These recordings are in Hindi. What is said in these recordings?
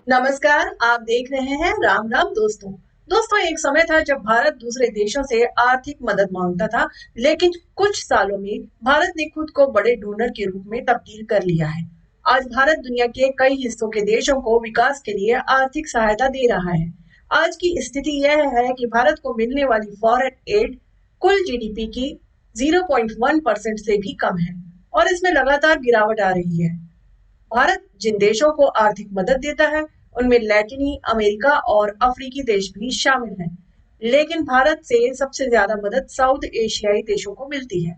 नमस्कार, आप देख रहे हैं राम राम दोस्तों। दोस्तों, एक समय था जब भारत दूसरे देशों से आर्थिक मदद मांगता था, लेकिन कुछ सालों में भारत ने खुद को बड़े डोनर के रूप में तब्दील कर लिया है। आज भारत दुनिया के कई हिस्सों के देशों को विकास के लिए आर्थिक सहायता दे रहा है। आज की स्थिति यह है कि भारत को मिलने वाली फॉरेन एड कुल जीडीपी की 0.1% से भी कम है और इसमें लगातार गिरावट आ रही है। भारत जिन देशों को आर्थिक मदद देता है, उनमें लैटिनी अमेरिका और अफ्रीकी देश भी शामिल हैं। लेकिन भारत से सबसे ज्यादा मदद साउथ एशियाई देशों को मिलती है।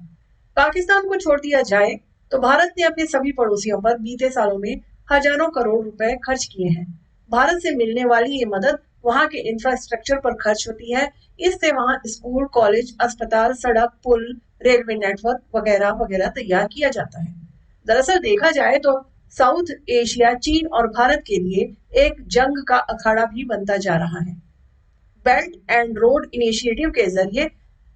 पाकिस्तान को छोड़ दिया जाए तो भारत ने अपने सभी पड़ोसियों पर बीते सालों में हजारों करोड़ रुपए खर्च किए हैं। भारत से मिलने वाली ये मदद वहां के इंफ्रास्ट्रक्चर पर खर्च होती है। इससे वहां स्कूल, कॉलेज, अस्पताल, सड़क, पुल, रेलवे नेटवर्क वगैरह वगैरह तैयार किया जाता है। दरअसल देखा जाए तो साउथ एशिया चीन और भारत के लिए एक जंग का अखाड़ा भी बनता जा रहा है। बेल्ट एंड रोड इनिशिएटिव के जरिए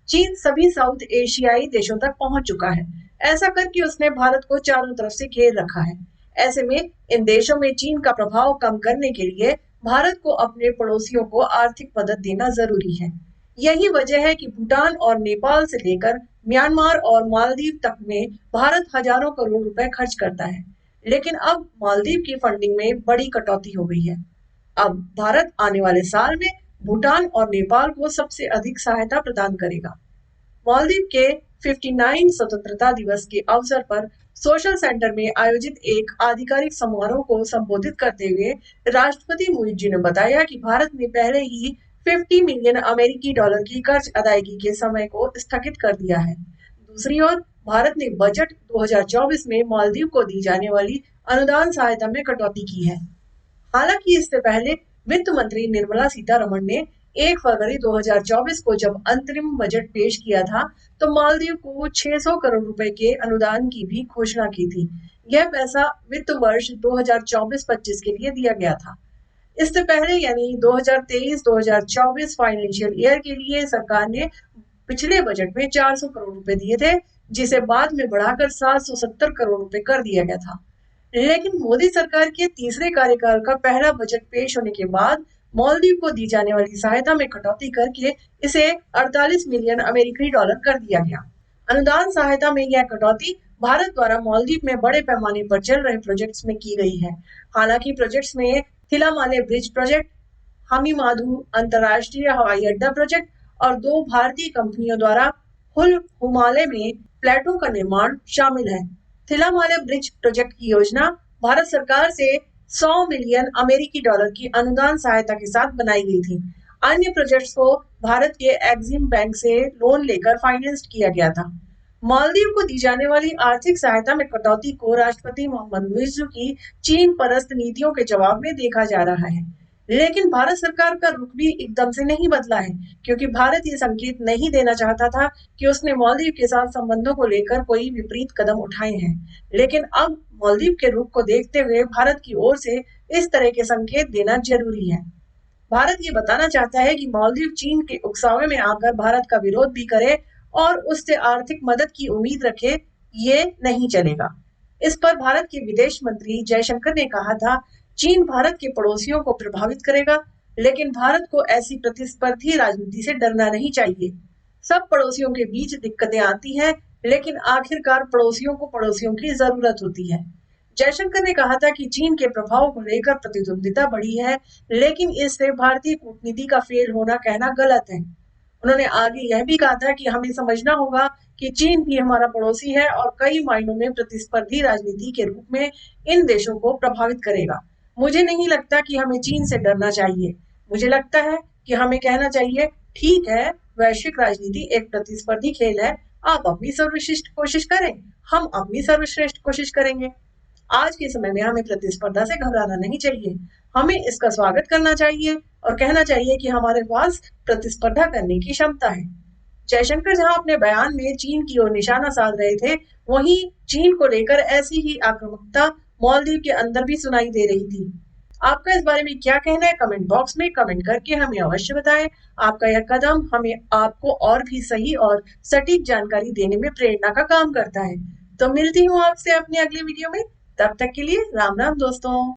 चीन सभी साउथ एशियाई देशों तक पहुंच चुका है। ऐसा करके उसने भारत को चारों तरफ से घेर रखा है। ऐसे में इन देशों में चीन का प्रभाव कम करने के लिए भारत को अपने पड़ोसियों को आर्थिक मदद देना जरूरी है। यही वजह है कि भूटान और नेपाल से लेकर म्यांमार और मालदीव तक में भारत हजारों करोड़ रुपए खर्च करता है। लेकिन अब मालदीव की फंडिंग में बड़ी कटौती हो गई है। अब भारत आने वाले साल में भूटान और नेपाल को सबसे अधिक सहायता प्रदान करेगा। मालदीव के 59 स्वतंत्रता दिवस के अवसर पर सोशल सेंटर में आयोजित एक आधिकारिक समारोह को संबोधित करते हुए राष्ट्रपति मुइज्जी ने बताया कि भारत ने पहले ही 50 मिलियन अमेरिकी डॉलर की कर्ज अदायगी के समय को स्थगित कर दिया है। दूसरी ओर भारत ने बजट 2024 में मालदीव को दी जाने वाली अनुदान सहायता में कटौती की है। हालांकि इससे पहले वित्त मंत्री निर्मला सीतारमण ने 1 फरवरी 2024 को जब अंतरिम बजट पेश किया था, तो मालदीव को 600 करोड़ रुपए के अनुदान की भी घोषणा की थी। यह पैसा वित्त वर्ष 2024-25 के लिए दिया गया था। इससे पहले यानी 2023-2024 फाइनेंशियल ईयर के लिए सरकार ने पिछले बजट में 400 करोड़ रुपए दिए थे, जिसे बाद में बढ़ाकर 770 करोड़ रुपए कर दिया गया था। लेकिन मोदी सरकार के तीसरे कार्यकाल का पहला बजट पेश होने के बाद मालदीव को दी जाने वाली सहायता में कटौती करके इसे 48 मिलियन अमेरिकी डॉलर कर दिया गया। अनुदान सहायता में यह कटौती भारत द्वारा मालदीव में बड़े पैमाने पर चल रहे प्रोजेक्ट्स में की गई है। हालांकि प्रोजेक्ट्स में थिलामाले ब्रिज प्रोजेक्ट, हमीमाधु अंतरराष्ट्रीय हवाई अड्डा प्रोजेक्ट और 2 भारतीय कंपनियों द्वारा हुल हुमाले में प्लेटों का निर्माण शामिल है। थिलामाले ब्रिज प्रोजेक्ट की योजना भारत सरकार से 100 मिलियन अमेरिकी डॉलर की अनुदान सहायता के साथ बनाई गई थी। अन्य प्रोजेक्ट्स को भारत के एक्सिम बैंक से लोन लेकर फाइनेंस किया गया था। मालदीव को दी जाने वाली आर्थिक सहायता में कटौती को राष्ट्रपति मोहम्मद मुइज्जू की चीन परस्त नीतियों के जवाब में देखा जा रहा है। लेकिन भारत सरकार का रुख भी एकदम से नहीं बदला है, क्योंकि भारत ये संकेत नहीं देना चाहता था कि उसने मालदीव के साथ संबंधों को लेकर कोई विपरीत कदम उठाए हैं। लेकिन अब मालदीव के रुख को देखते हुए भारत की ओर से इस तरह के संकेत देना जरूरी है। भारत ये बताना चाहता है कि मालदीव चीन के उकसावे में आकर भारत का विरोध भी करे और उससे आर्थिक मदद की उम्मीद रखे, ये नहीं चलेगा। इस पर भारत के विदेश मंत्री जयशंकर ने कहा था, चीन भारत के पड़ोसियों को प्रभावित करेगा, लेकिन भारत को ऐसी प्रतिस्पर्धी राजनीति से डरना नहीं चाहिए। सब पड़ोसियों के बीच दिक्कतें आती हैं, लेकिन आखिरकार पड़ोसियों को पड़ोसियों की जरूरत होती है। जयशंकर ने कहा था कि चीन के प्रभाव को लेकर प्रतिद्वंदिता बढ़ी है, लेकिन इससे भारतीय कूटनीति का फेल होना कहना गलत है। उन्होंने आगे यह भी कहा था कि हमें समझना होगा कि चीन भी हमारा पड़ोसी है और कई मायनों में प्रतिस्पर्धी राजनीति के रूप में इन देशों को प्रभावित करेगा। मुझे नहीं लगता कि हमें चीन से डरना चाहिए। मुझे लगता है कि हमें कहना चाहिए, ठीक है, वैश्विक राजनीति एक प्रतिस्पर्धी खेल है, आप अपनी सर्वश्रेष्ठ कोशिश करें, हम अपनी सर्वश्रेष्ठ कोशिश करेंगे। आज के समय में हमें प्रतिस्पर्धा से घबराना नहीं चाहिए, हमें इसका स्वागत करना चाहिए और कहना चाहिए कि हमारे पास प्रतिस्पर्धा करने की क्षमता है। जयशंकर जहां अपने बयान में चीन की ओर निशाना साध रहे थे, वहीं चीन को लेकर ऐसी ही आक्रामकता मालदीव के अंदर भी सुनाई दे रही थी। आपका इस बारे में क्या कहना है? कमेंट बॉक्स में कमेंट करके हमें अवश्य बताएं। आपका यह कदम हमें आपको और भी सही और सटीक जानकारी देने में प्रेरणा का काम करता है। तो मिलती हूँ आपसे अपने अगले वीडियो में, तब तक के लिए राम राम दोस्तों।